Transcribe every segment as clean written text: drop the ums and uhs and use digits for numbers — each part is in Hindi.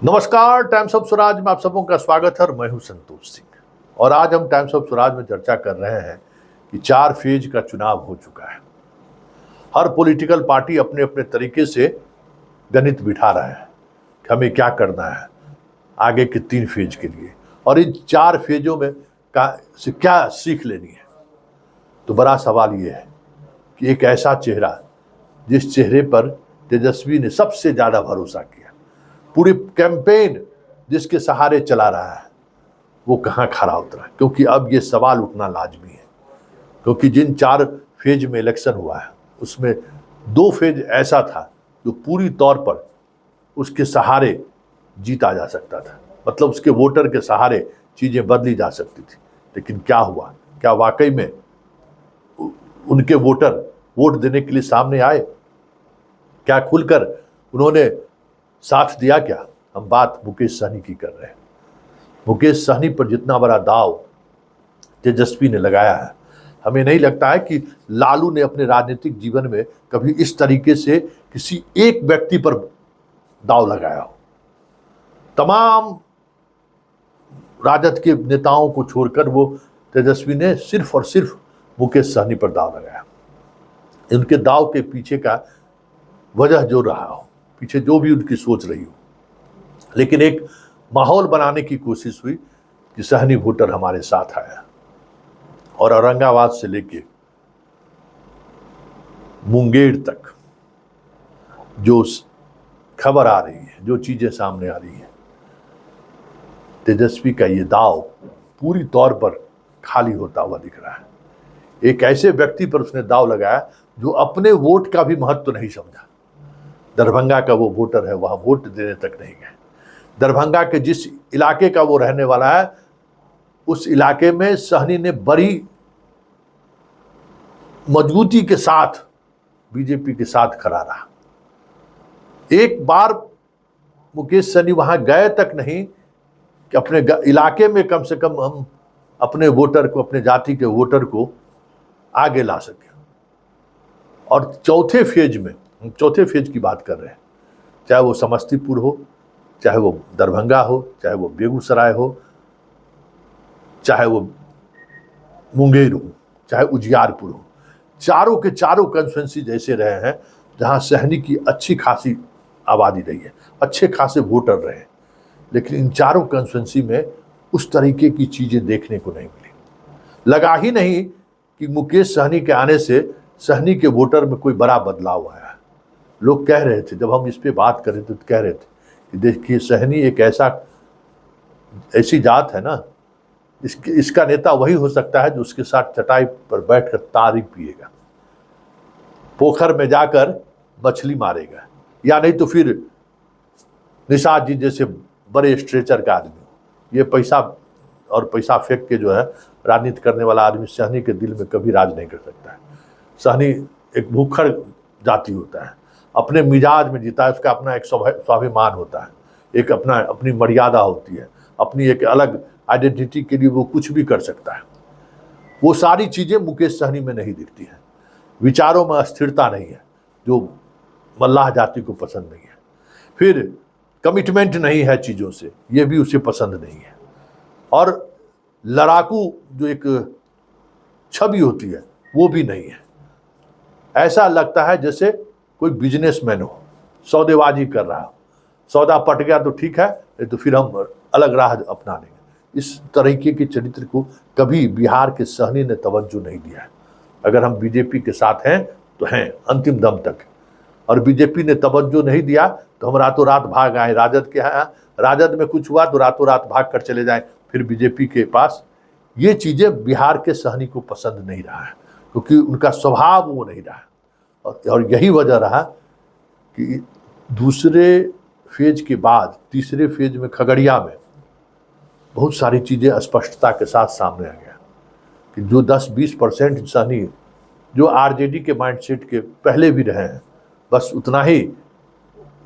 नमस्कार, टाइम्स ऑफ स्वराज में आप सबों का स्वागत है और मैं हूं संतोष सिंह। और आज हम टाइम्स ऑफ स्वराज में चर्चा कर रहे हैं कि 4 फेज का चुनाव हो चुका है। हर पॉलिटिकल पार्टी अपने अपने तरीके से गणित बिठा रहा है कि हमें क्या करना है आगे के 3 फेज के लिए, और इन 4 फेजों में से क्या सीख लेनी है। तो बड़ा सवाल ये है कि एक ऐसा चेहरा जिस चेहरे पर तेजस्वी ने सबसे ज्यादा भरोसा किया, पूरी कैंपेन जिसके सहारे चला रहा है, वो कहाँ खड़ा उतरा। क्योंकि अब ये सवाल उठना लाजमी है, क्योंकि जिन 4 फेज में इलेक्शन हुआ है उसमें 2 फेज ऐसा था जो पूरी तौर पर उसके सहारे जीता जा सकता था, मतलब उसके वोटर के सहारे चीजें बदली जा सकती थी। लेकिन क्या हुआ, क्या वाकई में उनके वोटर वोट देने के लिए सामने आए? क्या खुलकर उन्होंने साथ दिया? क्या हम बात मुकेश सहनी की कर रहे हैं। मुकेश सहनी पर जितना बड़ा दाव तेजस्वी ने लगाया है, हमें नहीं लगता है कि लालू ने अपने राजनीतिक जीवन में कभी इस तरीके से किसी एक व्यक्ति पर दाव लगाया हो। तमाम राजद के नेताओं को छोड़कर वो तेजस्वी ने सिर्फ और सिर्फ मुकेश सहनी पर दाव लगाया। उनके दाव के पीछे का वजह जो रहा हो, पीछे जो भी उनकी सोच रही हो, लेकिन एक माहौल बनाने की कोशिश हुई कि सहनी वोटर हमारे साथ आया। और औरंगाबाद से लेके मुंगेर तक जो खबर आ रही है, जो चीजें सामने आ रही है, तेजस्वी का ये दाव पूरी तौर पर खाली होता हुआ दिख रहा है। एक ऐसे व्यक्ति पर उसने दाव लगाया जो अपने वोट का भी महत्व नहीं समझा। दरभंगा का वो वोटर है, वहां वोट देने तक नहीं गए। दरभंगा के जिस इलाके का वो रहने वाला है, उस इलाके में सहनी ने बड़ी मजबूती के साथ बीजेपी के साथ खड़ा रहा। एक बार मुकेश सहनी वहां गए तक नहीं कि अपने इलाके में कम से कम हम अपने वोटर को, अपने जाति के वोटर को आगे ला सके। और चौथे फेज की बात कर रहे हैं, चाहे वो समस्तीपुर हो, चाहे वो दरभंगा हो, चाहे वो बेगूसराय हो, चाहे वो मुंगेर हो, चाहे उजियारपुर हो, चारों के चारों कंस्टिट्यूएंसी जैसे रहे हैं जहां सहनी की अच्छी खासी आबादी रही है, अच्छे खासे वोटर रहे हैं। लेकिन इन चारों कंस्टिट्यूएंसी में उस तरीके की चीजें देखने को नहीं मिली। लगा ही नहीं कि मुकेश सहनी के आने से सहनी के वोटर में कोई बड़ा बदलाव आया। लोग कह रहे थे, जब हम इस पे बात कर रहे थे तो कह रहे थे कि देखिए सहनी एक ऐसी जात है ना, इसका नेता वही हो सकता है जो उसके साथ चटाई पर बैठकर तारी पिएगा, पोखर में जाकर मछली मारेगा, या नहीं तो फिर निषाद जी जैसे बड़े स्ट्रेचर का आदमी। ये पैसा फेंक के जो है राजनीति करने वाला आदमी सहनी के दिल में कभी राज नहीं कर सकता है। सहनी एक भूखड़ जाति होता है, अपने मिजाज में जीता है, उसका अपना एक स्वाभिमान होता है, एक अपनी मर्यादा होती है, अपनी एक अलग आइडेंटिटी के लिए वो कुछ भी कर सकता है। वो सारी चीजें मुकेश सहनी में नहीं दिखती है। विचारों में अस्थिरता नहीं है जो मल्लाह जाति को पसंद नहीं है। फिर कमिटमेंट नहीं है चीजों से, ये भी उसे पसंद नहीं है। और लड़ाकू जो एक छवि होती है वो भी नहीं है। ऐसा लगता है जैसे कोई बिजनेसमैन हो, सौदेबाजी कर रहा हो, सौदा पट गया तो ठीक है, नहीं तो फिर हम अलग राह अपना लेंगे। इस तरीके के चरित्र को कभी बिहार के सहनी ने तवज्जो नहीं दिया है। अगर हम बीजेपी के साथ हैं तो हैं अंतिम दम तक, और बीजेपी ने तवज्जो नहीं दिया तो हम रातों रात भाग आए राजद के यहाँ। राजद में कुछ हुआ तो रातों रात भाग कर चले जाएं फिर बीजेपी के पास। ये चीजें बिहार के सहनी को पसंद नहीं रहा है, क्योंकि उनका स्वभाव वो नहीं रहा। और यही वजह रहा कि दूसरे फेज के बाद तीसरे फेज में खगड़िया में बहुत सारी चीजें स्पष्टता के साथ सामने आ गया कि जो 10-20% सहनी जो आरजेडी के माइंडसेट के पहले भी रहे हैं, बस उतना ही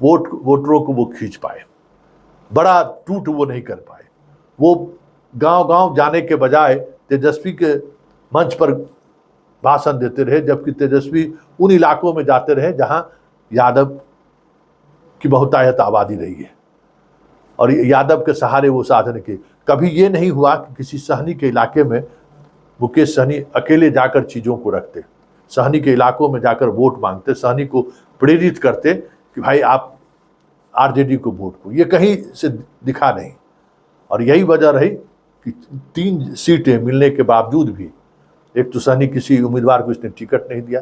वोटरों को वो खींच पाए, बड़ा टूट वो नहीं कर पाए। वो गांव-गांव जाने के बजाय तेजस्वी के मंच पर भाषण देते रहे, जबकि तेजस्वी उन इलाकों में जाते रहे जहां यादव की बहुतायत आबादी रही है। और यादव के सहारे वो साधन किए। कभी ये नहीं हुआ कि किसी सहनी के इलाके में मुकेश सहनी अकेले जाकर चीज़ों को रखते, सहनी के इलाकों में जाकर वोट मांगते, सहनी को प्रेरित करते कि भाई आप आरजेडी को वोट को, ये कहीं से दिखा नहीं। और यही वजह रही कि 3 सीटें मिलने के बावजूद भी, एक तो सहनी किसी उम्मीदवार को इसने टिकट नहीं दिया,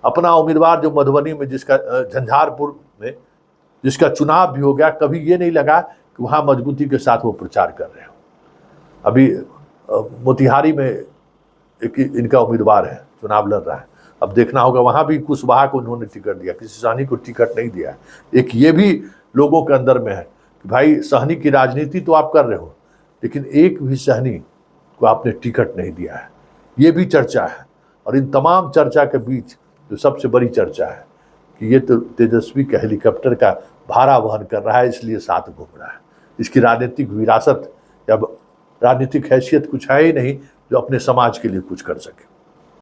अपना उम्मीदवार जो मधुबनी में जिसका झंझारपुर में जिसका चुनाव भी हो गया, कभी ये नहीं लगा कि वहाँ मजबूती के साथ वो प्रचार कर रहे हो। अभी मोतिहारी में एक इनका उम्मीदवार है, चुनाव लड़ रहा है, अब देखना होगा वहाँ भी कुशवाहा को उन्होंने टिकट दिया, किसी सहनी को टिकट नहीं दिया। एक ये भी लोगों के अंदर में है कि भाई सहनी की राजनीति तो आप कर रहे हो, लेकिन एक भी सहनी को आपने टिकट नहीं दिया है, ये भी चर्चा है। और इन तमाम चर्चा के बीच जो सबसे बड़ी चर्चा है कि ये तो तेजस्वी के हेलीकॉप्टर का भाड़ा वहन कर रहा है, इसलिए साथ घूम रहा है। इसकी राजनीतिक विरासत या राजनीतिक हैसियत कुछ है ही नहीं जो अपने समाज के लिए कुछ कर सके।